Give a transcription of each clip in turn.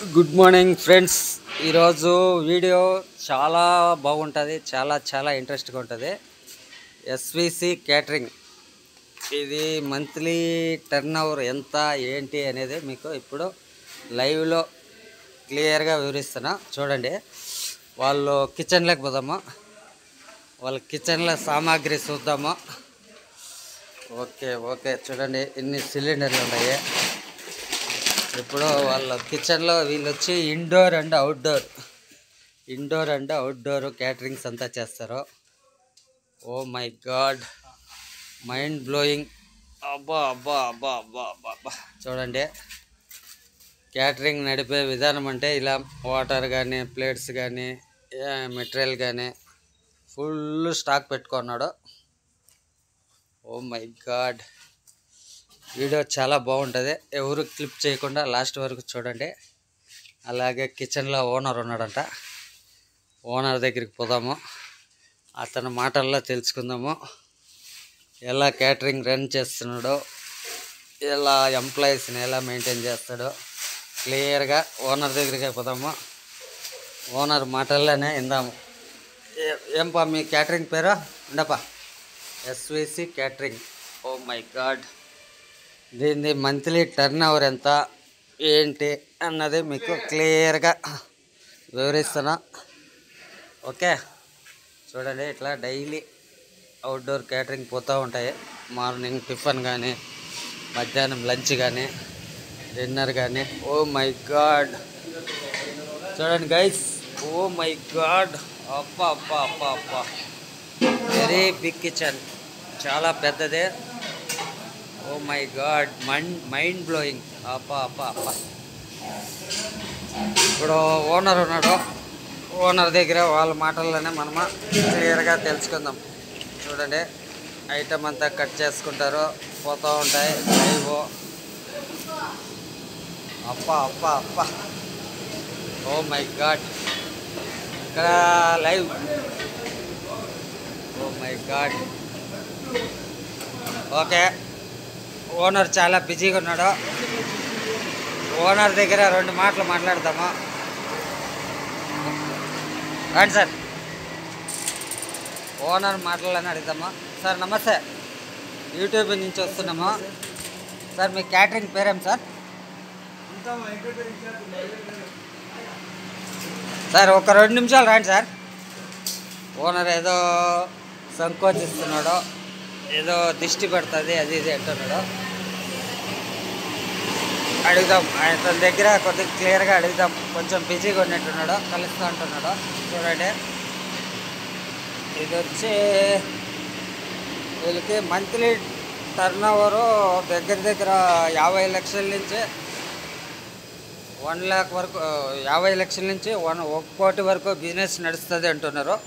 Good morning friends. ఈరోజు video చాలా బాగుంటుంది, చాలా ఇంట్రెస్ట్గా ఉంటుంది. ఎస్విసి క్యాటరింగ్ ఇది మంత్లీ టర్న్ ఓవర్ ఎంత ఏంటి అనేది మీకు ఇప్పుడు లైవ్లో క్లియర్గా వివరిస్తున్నా. చూడండి, వాళ్ళు కిచెన్లోకి పోదాము, వాళ్ళ కిచెన్లో సామాగ్రి చూద్దాము. ఓకే చూడండి, ఇన్ని సిలిండర్లు ఉన్నాయి. ఇప్పుడు వాళ్ళ కిచెన్లో వీళ్ళు వచ్చి ఇండోర్ అండ్ అవుట్డోర్ క్యాటరింగ్స్ అంతా చేస్తారు. Oh my God, mind blowing. అబ్బా. చూడండి, క్యాటరింగ్ నడిపే విధానం అంటే ఇలా వాటర్ కానీ ప్లేట్స్ కానీ మెటీరియల్ కానీ ఫుల్ స్టాక్ పెట్టుకున్నాడు. ఓ మై గాడ్, వీడియో చాలా బాగుంటుంది, ఎవరు క్లిప్ చేయకుండా లాస్ట్ వరకు చూడండి. అలాగే కిచెన్లో ఓనర్ ఉన్నాడంట, ఓనర్ దగ్గరికి పోదాము, అతని మాటల్లో తెలుసుకుందాము ఎలా క్యాటరింగ్ రన్ చేస్తున్నాడో, ఎలా ఎంప్లాయీస్ని ఎలా మెయింటైన్ చేస్తాడో క్లియర్గా ఓనర్ దగ్గరికి పోదాము. ఓనర్ మాటల్లోనే ఇందాము. ఏంపా మీ క్యాటరింగ్ పేరు? ఉండపా, SVC catering. Oh my God, దీన్ని మంత్లీ టర్న్ ఓవర్ ఎంత ఏంటి అన్నది మీకు క్లియర్గా వివరిస్తున్నా. ఓకే, చూడండి, ఇట్లా డైలీ అవుట్డోర్ క్యాటరింగ్ పోతూ ఉంటాయి. మార్నింగ్ టిఫిన్ కానీ, మధ్యాహ్నం లంచ్ కానీ, డిన్నర్ కానీ. ఓ మై గాడ్, చూడండి గైస్, ఓ మై గాడ్, అప్ప వెరీ బిగ్ కిచెన్, చాలా పెద్దదే. Oh my God, mind blowing. అప్ప. ఇప్పుడు ఓనర్ ఉన్నాడు, ఓనర్ దగ్గర వాళ్ళ మాటల్లోనే మనము క్లియర్గా తెలుసుకుందాం. చూడండి, ఐటమ్ అంతా కట్ చేసుకుంటారు, పోతూ ఉంటాయి లైవ్. అప్ప. ఓ మై గాడ్, ఇక్కడ live. Oh my God. Okay, owner చాలా బిజీగా ఉన్నాడు. ఓనర్ దగ్గర 2 మాటలు మాట్లాడతాము. రండి సార్, ఓనర్ మాటలని అడుగుతాము. సార్ నమస్తే, యూట్యూబ్ నుంచి వస్తున్నాము. సార్ మీ క్యాటరింగ్ పేరేం సార్? సార్ ఒక 2 నిమిషాలు రండి సార్. ఓనర్ ఏదో సంకోచిస్తున్నాడు, ఏదో దిష్టి పడుతుంది అది ఇది అంటున్నాడు. అడుగుదాం, ఆయన దగ్గర కొద్దిగా క్లియర్గా అడుగుదాం. కొంచెం బిజీగా ఉన్నట్టున్నాడు, కలుస్తూ అంటున్నాడు. చూడండి, ఇది వచ్చి వీళ్ళకి మంత్లీ టర్న్ ఓవరు దగ్గర 50 లక్షల నుంచి 1 లాక్ వరకు, 50 లక్షల నుంచి 1 కోటి వరకు బిజినెస్ నడుస్తుంది అంటున్నారు.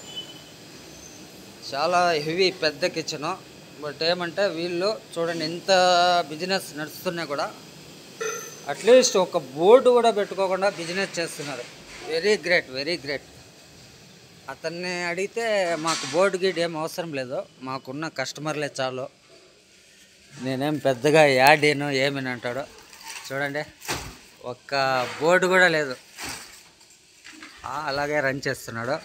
చాలా హెవీ పెద్ద కిచెను. బట్ ఏమంటే వీళ్ళు చూడండి, ఇంత బిజినెస్ నడుస్తున్నా కూడా అట్లీస్ట్ ఒక బోర్డు కూడా పెట్టుకోకుండా బిజినెస్ చేస్తున్నారు. Very great. అతన్ని అడిగితే మాకు బోర్డు గీడ్ ఏం అవసరం లేదు, మాకున్న కస్టమర్లే చాలు, నేనేం పెద్దగా యాడ్ ఏమని అంటాడు. చూడండి, ఒక్క బోర్డు కూడా లేదు, అలాగే రన్ చేస్తున్నాడు.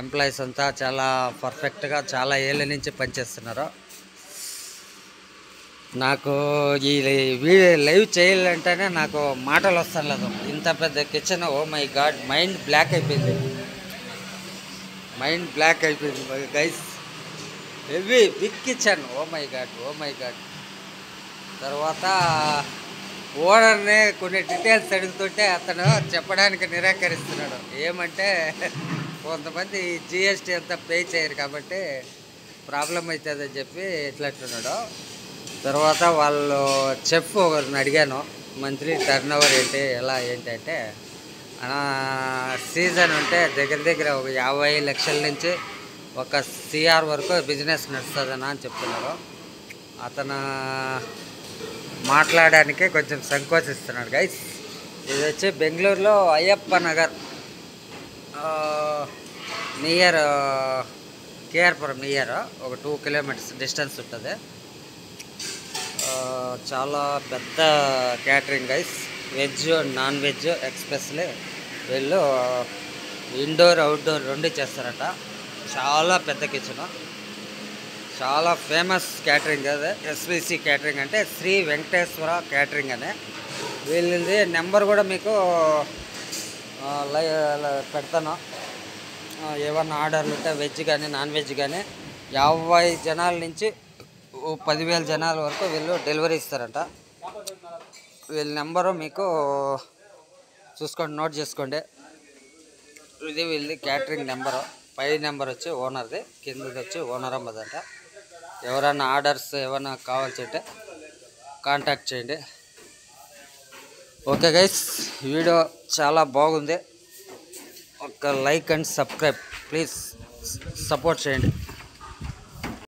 ఎంప్లాయీస్ అంతా చాలా పర్ఫెక్ట్గా చాలా ఏళ్ళ నుంచి పనిచేస్తున్నారు. నాకు ఈ లైవ్ చేయాలంటేనే నాకు మాటలు వస్తాను లేదు, ఇంత పెద్ద kitchen. Oh my God, mind block అయిపోయింది guys. Heavy big kitchen. Oh my God. తర్వాత ఓనర్ని కొన్ని డీటెయిల్స్ అడుగుతుంటే అతను చెప్పడానికి నిరాకరిస్తున్నాడు. ఏమంటే కొంతమంది జిఎస్టీ అంతా పే చేయరు కాబట్టి ప్రాబ్లం అవుతుందని చెప్పి ఇట్లంటున్నాడు. తర్వాత వాళ్ళు చెఫ్ ఒకరిని అడిగాను, మంత్లీ టర్న్ ఓవర్ ఏంటి ఎలా ఏంటి అంటే, సీజన్ ఉంటే దగ్గర ఒక 50 లక్షల నుంచి 1 CR వరకు బిజినెస్ నడుస్తుందన్నా అని చెప్తున్నారు. అతను మాట్లాడడానికి కొంచెం సంకోచిస్తున్నాడు గైస్. ఇది వచ్చి బెంగళూరులో అయ్యప్ప నగర్ నియర్ కేఆర్పురం నియర్ ఒక 2 కిలోమీటర్స్ డిస్టెన్స్ ఉంటుంది. చాలా పెద్ద catering guys. Veg non veg expressly వీళ్ళు ఇండోర్ అవుట్డోర్ రెండు చేస్తారట. చాలా పెద్ద కిచెను, చాలా ఫేమస్ క్యాటరింగ్. అదే ఎస్విసి క్యాటరింగ్ అంటే శ్రీ వెంకటేశ్వర క్యాటరింగ్ అనే. వీళ్ళది నెంబర్ కూడా మీకు పెడతాను. ఏమన్నా ఆర్డర్లు ఉంటే వెజ్ కానీ నాన్ వెజ్ కానీ 50 జనాల నుంచి 10,000 జనాల వరకు వీళ్ళు డెలివరీ ఇస్తారంట. వీళ్ళ నెంబరు మీకు చూసుకోండి, నోట్ చేసుకోండి. ఇది వీళ్ళది క్యాటరింగ్ నెంబరు. పై నెంబర్ వచ్చి ఓనర్ది, కిందది వచ్చి ఓనర్ అమ్మదంట. ఎవరైనా ఆర్డర్స్ ఏమైనా కావాల్సి ఉంటే కాంటాక్ట్ చేయండి. ఓకే గైస్, వీడియో చాలా బాగుంది. ఒక like and subscribe please support చేయండి.